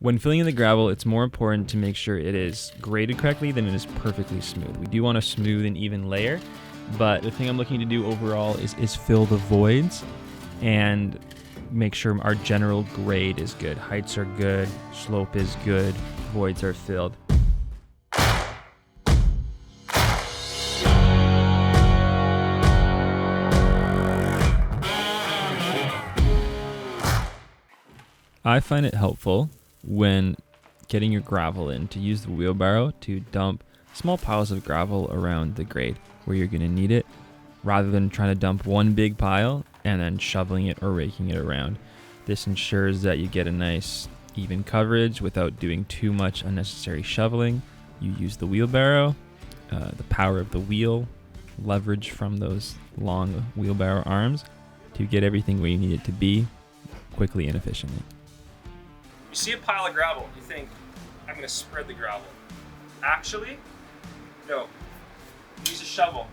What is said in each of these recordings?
When filling in the gravel, it's more important to make sure it is graded correctly than it is perfectly smooth. We do want a smooth and even layer, but the thing I'm looking to do overall is fill the voids and make sure our general grade is good. Heights are good, slope is good, voids are filled. I find it helpful when getting your gravel in to use the wheelbarrow to dump small piles of gravel around the grade where you're going to need it, rather than trying to dump one big pile and then shoveling it or raking it around. This ensures that you get a nice even coverage without doing too much unnecessary shoveling. You use the wheelbarrow, the power of the wheel, leverage from those long wheelbarrow arms to get everything where you need it to be quickly and efficiently. You see a pile of gravel, you think, I'm gonna spread the gravel. Actually, no. Use a shovel.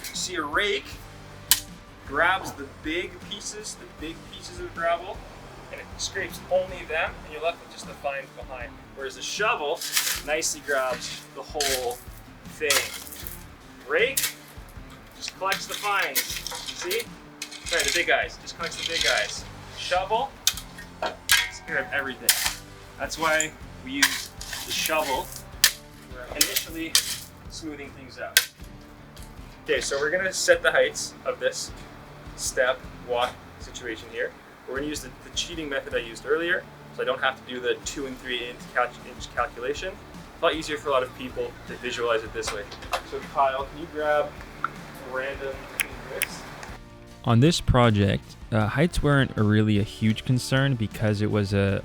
You see a rake, grabs the big pieces of gravel, and it scrapes only them, and you're left with just the fines behind. Whereas a shovel nicely grabs the whole thing. Rake just collects the fines. See? Sorry, the big guys. Just collects the big guys. Shovel, of everything. That's why we use the shovel for initially smoothing things out. Okay, so we're gonna set the heights of this step walk situation here. We're gonna use the cheating method I used earlier, so I don't have to do the 2 and 3 inch calculation. It's a lot easier for a lot of people to visualize it this way. So Kyle, can you grab a random bricks? On this project, heights weren't really a huge concern because it was a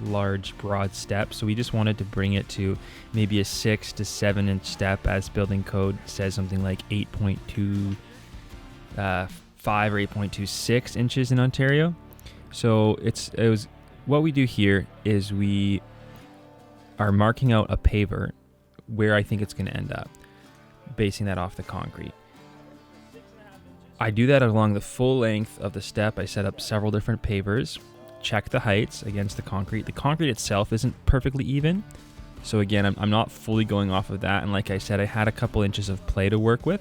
large, broad step. So we just wanted to bring it to maybe a 6 to 7 inch step, as building code says something like 8.25 or 8.26 inches in Ontario. So it was what we do here is we are marking out a paver where I think it's going to end up, basing that off the concrete. I do that along the full length of the step. I set up several different pavers, check the heights against the concrete. The concrete itself isn't perfectly even, so again, I'm not fully going off of that. And like I said, I had a couple inches of play to work with.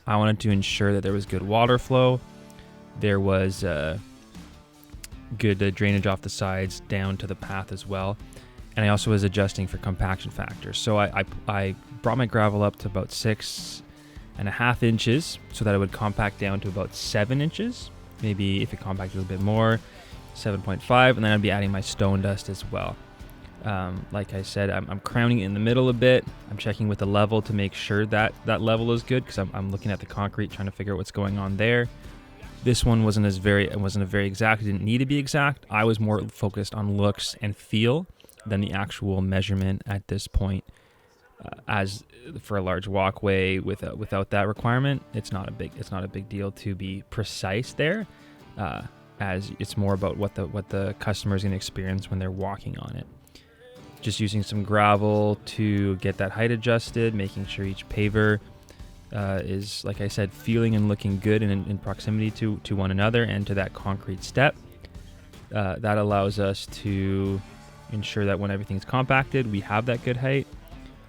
I wanted to ensure that there was good water flow, there was good drainage off the sides down to the path as well, and I also was adjusting for compaction factors. So I brought my gravel up to about 6.5 inches so that it would compact down to about 7 inches. Maybe if it compacted a little bit more, 7.5, and then I'd be adding my stone dust as well. Like I said, I'm crowning it in the middle a bit. I'm checking with the level to make sure that that level is good, because I'm looking at the concrete, trying to figure out what's going on there. This one wasn't a very exact. It didn't need to be exact. I was more focused on looks and feel than the actual measurement at this point. As for a large walkway without that requirement, it's not a big deal to be precise there, as it's more about what the customer is going to experience when they're walking on it. Just using some gravel to get that height adjusted, making sure each paver is, like I said, feeling and looking good and in proximity to one another and to that concrete step. That allows us to ensure that when everything's compacted, we have that good height,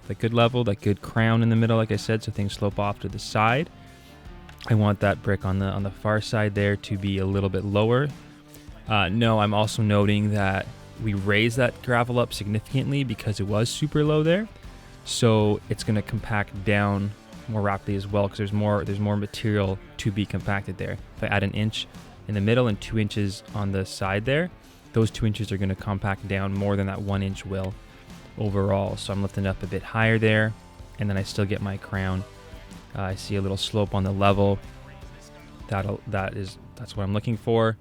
that good level, that good crown in the middle, like I said, so things slope off to the side. I want that brick on the far side there to be a little bit lower. No, I'm also noting that we raised that gravel up significantly because it was super low there, so it's going to compact down more rapidly as well, because there's more material to be compacted there. If I add an inch in the middle and 2 inches on the side there, those 2 inches are going to compact down more than that 1 inch will overall. So I'm lifting up a bit higher there, and then I still get my crown. I see a little slope on the level. That's what I'm looking for.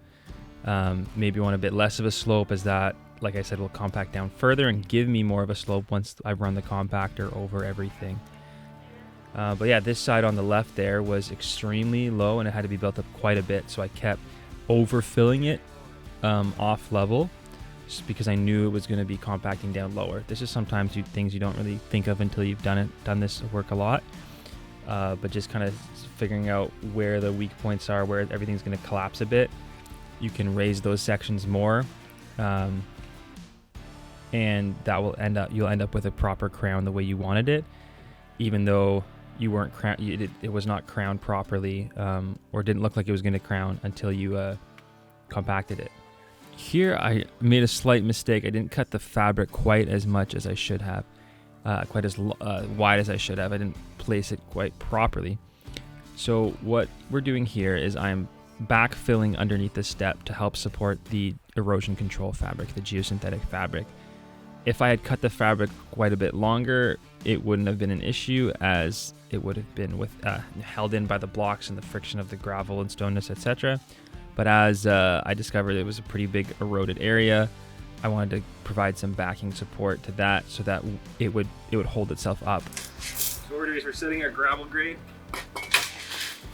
Maybe want a bit less of a slope, as that, like I said, will compact down further and give me more of a slope once I run the compactor over everything. But yeah, this side on the left there was extremely low and it had to be built up quite a bit, so I kept overfilling it off level, just because I knew it was going to be compacting down lower. This is sometimes things you don't really think of until you've done this work a lot, but just kind of figuring out where the weak points are, where everything's going to collapse a bit. You can raise those sections more, and you'll end up with a proper crown the way you wanted it, even though you weren't it was not crowned properly, or didn't look like it was going to crown until you compacted it. Here I made a slight mistake. I didn't cut the fabric quite as much as I should have, quite as wide as I should have. I didn't place it quite properly. So what we're doing here is I'm backfilling underneath the step to help support the erosion control fabric, the geosynthetic fabric. If I had cut the fabric quite a bit longer, it wouldn't have been an issue, as it would have been held in by the blocks and the friction of the gravel and stone dust, etc. But as I discovered it was a pretty big eroded area, I wanted to provide some backing support to that so that it would hold itself up. So what we're doing is we're setting our gravel grade.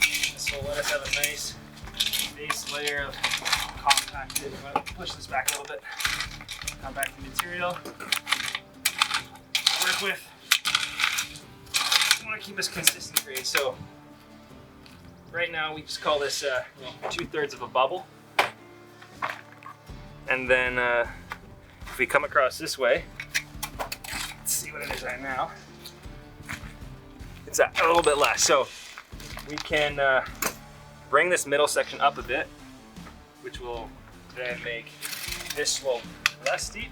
This will let us have a nice base layer of compacted. I'm going to push this back a little bit. Compacted material. Work with. I want to keep this consistent grade. So right now we just call this 2/3 of a bubble. And then if we come across this way, let's see what it is right now. It's a little bit less. So we can bring this middle section up a bit, which will then make this slope less steep.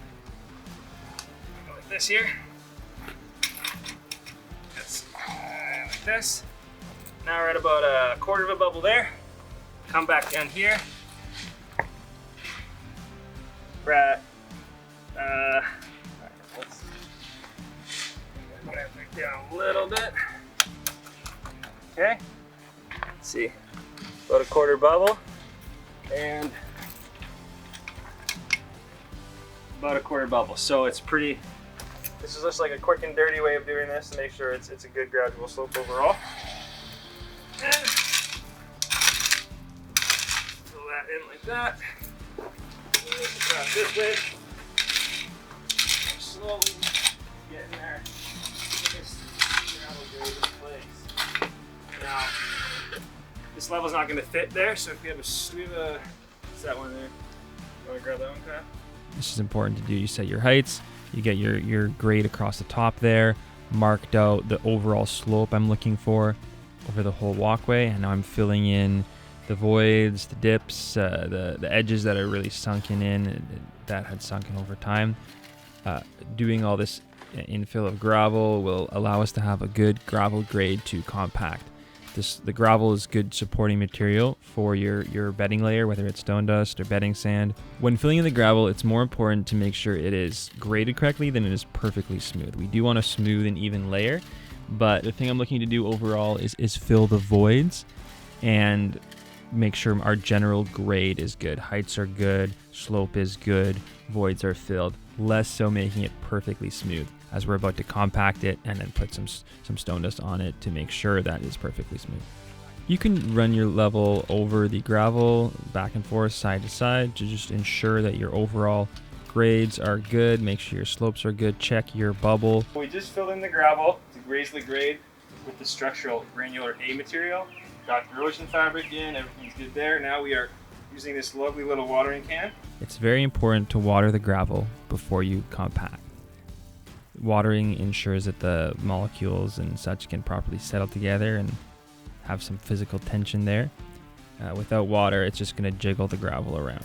Go like this here. That's like this. Now we're at about a quarter of a bubble there. Come back down here. We're at let's bring it down a little bit. Okay. Let's see. About a quarter bubble and about a quarter bubble. So it's pretty, this is just like a quick and dirty way of doing this to make sure it's a good gradual slope overall. And fill that in like that. Across this way. Slowly getting there. This gravel grade in place. Now, this level's not going to fit there, so if we have what's that one there? You want to grab that one, Kyle? This is important to do. You set your heights, you get your grade across the top there, marked out the overall slope I'm looking for over the whole walkway, and now I'm filling in the voids, the dips, the edges that are really sunken in, that had sunken over time. Doing all this infill of gravel will allow us to have a good gravel grade to compact. The gravel is good supporting material for your bedding layer, whether it's stone dust or bedding sand. When filling in the gravel, it's more important to make sure it is graded correctly than it is perfectly smooth. We do want a smooth and even layer, but the thing I'm looking to do overall is fill the voids and make sure our general grade is good. Heights are good, slope is good, voids are filled. Less so making it perfectly smooth, as we're about to compact it and then put some stone dust on it to make sure that is perfectly smooth. You can run your level over the gravel back and forth, side to side, to just ensure that your overall grades are good. Make sure your slopes are good. Check your bubble. We just filled in the gravel to raise the grade with the structural granular A material. Got the erosion fabric in, everything's good there. Now we are using this lovely little watering can. It's very important to water the gravel before you compact. Watering ensures that the molecules and such can properly settle together and have some physical tension there. Without water, it's just going to jiggle the gravel around.